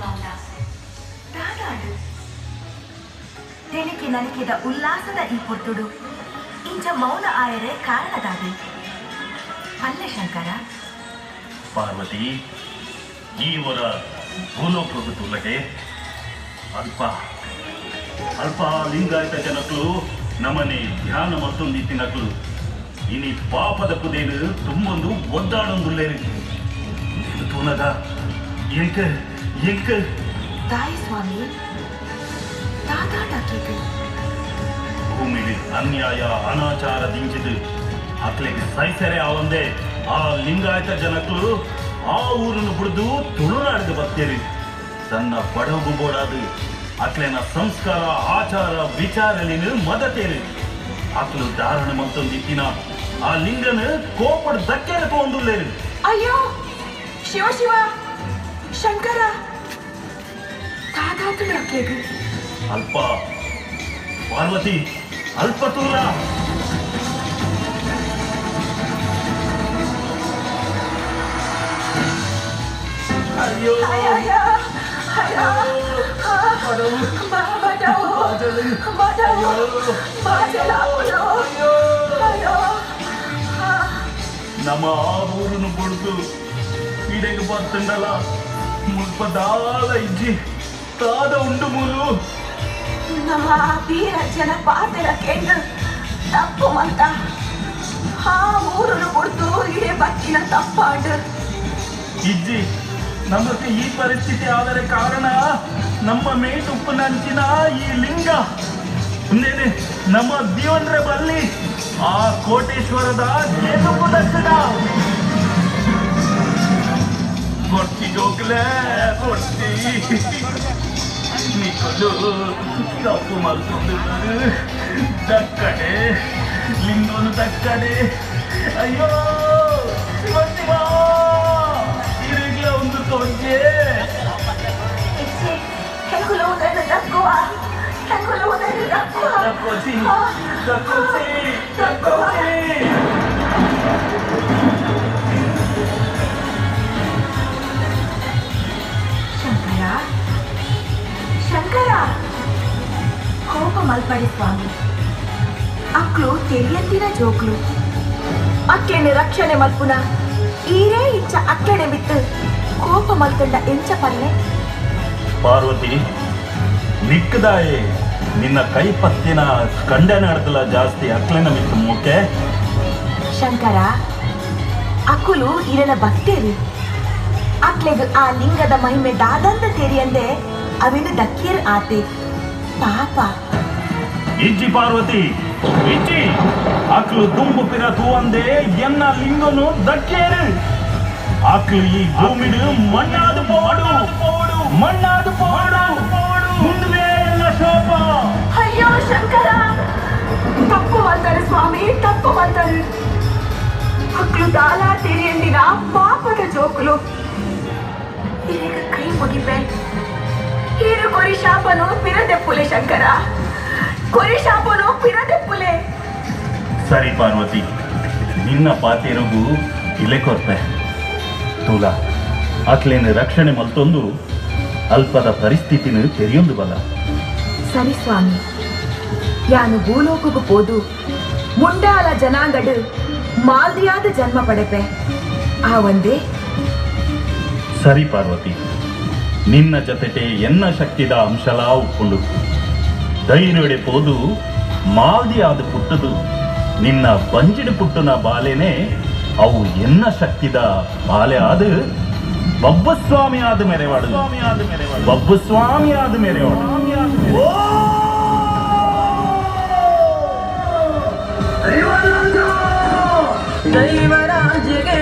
ಮೌನ ದಾದಾಡು ತೆಲಿಕೆ ನಲಿಕೆದ ಉಲ್ಲಾಸದ ಈ ಪುರ್ತುಡು ಇಂಚ ಮೌನ ಆಯರೆ ಕಾರಣದಾದೆ ಅಲ್ಲೇ ಶಂಕರ. ಪಾರ್ವತಿ, ಈ ವರ ಭೂಲೋಕದ ತುಲಗೆ ಅಲ್ಪ ಅಲ್ಪ ಲಿಂಗಾಯತ ಜನಕಲು ನಮ್ಮನೆ ಧ್ಯಾನ ಮತ್ತೊಂದಿತ್ತಿನಕಲು ಇನಿ ಪಾಪದ ಕುದೇನು ತುಂಬೊಂದು ಒದ್ದಾಡೊಂದುಲ್ಲೇರಿ ತೂನದ ಎಂಕ ಎಂಕ ತಾಯಿ ಸ್ವಾಮಿ ದಾದಾಡಕ್ಕೆ ಭೂಮಿಲಿ ಅನ್ಯಾಯ ಅನಾಚಾರ ದಿಂಚಿದು ಅಕ್ಲೆಗೆ ಸೈಸರೆ ಆವಂದೆ ಆ ಲಿಂಗಾಯತ ಜನಕಲು ಆ ಊರನ್ನು ಬಿಡ್ದು ತುಳುನಾಡಿಗೆ ಬರ್ತೇರಿ ತನ್ನ ಬಡಗು ಬೋಡಾದು ಅಕ್ಲೆನ ಸಂಸ್ಕಾರ ಆಚಾರ ವಿಚಾರಲಿನ ಮದತೇರಿ ಅಕ್ಲು ಧಾರಣ ಮತ್ತೊಂದಿತ್ತಿನ ಆ ಲಿಂಗನ ಕೋಪಡ ದಕ್ಕೆನ ತಗೊಂಡುಲ್ಲೇರಿ. ಅಯ್ಯೋ ಶಿವ ಶಿವ ಶಂಕರ ದಾದಾಡಕ್ಕೆ ಅಲ್ಪ ಪಾರ್ವತಿ ಅಲ್ಪ ತೂರ ಅಯ್ಯೋ ನಮ್ಮ ಆ ಊರನ್ನು ಬಿಡ್ದು ಇಡೆಗೆ ಬರ್ತಂಡಲ್ಲ ಮುಲ್ಪದಾಲ ಇಜ್ಜಿ ತಾದ ಉಂಡು ಮೂಲು ನಮ್ಮ ವೀರ ಜನ ಪಾತ್ರ ಕೇಂದ್ರ ತಪ್ಪು ಮಂತ ಆ ಊರನ್ನು ಬಿಡ್ದು ಇಡೇ ಬಚ್ಚಿನ ತಪ್ಪಾಡು ಇಜ್ಜಿ ನಮಗೆ ಈ ಪರಿಸ್ಥಿತಿ ಆದರೆ ಕಾರಣ ನಮ್ಮ ಮೇಟುಪ್ಪನಂಚಿನ ಈ ಲಿಂಗ ಇನ್ನೇನೆ ನಮ್ಮ ದೇವನ್ರೆ ಬಲ್ಲಿ ಆ ಕೋಟೇಶ್ವರದ ಜೇನುಪುದಕ್ಕದ ಕೊಟ್ಟಿ ಜೋಕ್ಲೆ ಕೊಟ್ಟಿ ನಿಕ್ಕಲು ತಪ್ಪು ಮಾಡ್ಕೊಂಡು ದಕ್ಕಡೆ ಲಿಂಗನು ದಕ್ಕಡೆ ಅಯ್ಯೋ ಶಿವ ಶಿವ ಒಂದು ತೊಂದರೆ ಶಂಕರ ಶಂಕರ ಕೋಪ ಮಲ್ಪಡಿ ಸ್ವಾಮಿ ಅಕ್ಲು ತೆರಿಯಂತಿನ ಜೋಕ್ಲು ಅಕ್ಕೆನೆ ರಕ್ಷಣೆ ಮಲ್ಪುನ ಈರೇ ಇಚ್ಚ ಅಕ್ಕೆಡೆ ಬಿತ್ತು ಕೋಪ ಮಲ್ತಂಡ ಎಂಚ ಪಲ್ಲೆ. ಪಾರ್ವತಿ ನಿಕ್ಕದಾಯೆ ನಿನ್ನ ಕೈ ಪತ್ತಿನ ಕಂಡೆ ನಡೆದಲ್ಲ ಜಾಸ್ತಿ ಅಕ್ಲೆನ ಮಿತ್ತು ಮುಖೆ. ಶಂಕರ ಅಕ್ಕುಲು ಇರನ ಭಕ್ತೇರಿ ಅಕ್ಲೆಗ್ ಆ ಲಿಂಗದ ಮಹಿಮೆ ದಾದಂತ ತೆರಿಯಂದೆ ಅವಿನ ದಕ್ಕಿರ್ ಆತೆ ಪಾಪ. ಇಜ್ಜಿ ಪಾರ್ವತಿ ಇಜ್ಜಿ ಅಕ್ಲು ದುಂಬು ಪಿರ ತೂವಂದೆ ಎನ್ನ ಲಿಂಗನು ದಕ್ಕೇರು ಅಕ್ಲು ಈ ಭೂಮಿಡು ಮಣ್ಣಾದು ಪೋಡು ಮಣ್ಣಾದು ಪೋಡು ಮುಂದುವೇ ಎಲ್ಲ ಶೋಭ. ಅಯ್ಯೋ ಶಂಕರ ತಪ್ಪು ಮಾಡ್ತಾರೆ ಸ್ವಾಮಿ ತಪ್ಪು ಮಾಡ್ತಾರೆ ಅಕ್ಲು ದಾಲ ತೆರಿಯಂದಿನ ಪಾಪದ ಜೋಕುಲು ಈಗ ಕೈ ಮುಗಿಪೆ ಹೀರು ಕೊರಿ ಶಾಪನು ಪಿರದೆಪ್ಪುಲೆ ಶಂಕರ ಕೊರಿ ಶಾಪನು ಪಿರದೆಪ್ಪುಲೆ. ಸರಿ ಪಾರ್ವತಿ ನಿನ್ನ ಪಾತೇರಿಗೂ ಇಲೆ ಕೊರ್ಪೆ ತೂಲ ಅಕ್ಲೇನ ರಕ್ಷಣೆ ಮಲ್ತೊಂದು ಅಲ್ಪದ ಪರಿಸ್ಥಿತಿನ ತೆರೆಯೊಂದು ಬಲ. ಸರಿ ಸ್ವಾಮಿ ಯಾನು ಭೂಲೋಕಕ್ಕೂ ಪೋದು ಮುಂಡಾಲ ಜನಾಂಗಡು ಮಾಲ್ದಿಯಾದ ಜನ್ಮ ಪಡೆಪೆ ಆ ಒಂದೇ. ಸರಿ ಪಾರ್ವತಿ ನಿನ್ನ ಜೊತೆಗೆ ಎನ್ನ ಶಕ್ತಿದ ಅಂಶಲ ಉಪ್ಪುಂಡು ಧೈರ್ಯಡೆ ಪೋದು ಮಾಲ್ದಿ ಆದ ಪುಟ್ಟದು ನಿನ್ನ ಬಂಜಿಡು ಪುಟ್ಟನ ಬಾಲೆನೆ ಅವು ಎನ್ನ ಶಕ್ತಿದ ಬಾಲೆ ಆದ ಬಬ್ಬಸ್ವಾಮಿ ಆದ ಮೆರೆವಾಡು ಬಬ್ಬಸ್ವಾಮಿ ಆದ ಮೆರೆವಾಡು. ದೈವರಾಜ್ಯಗೆ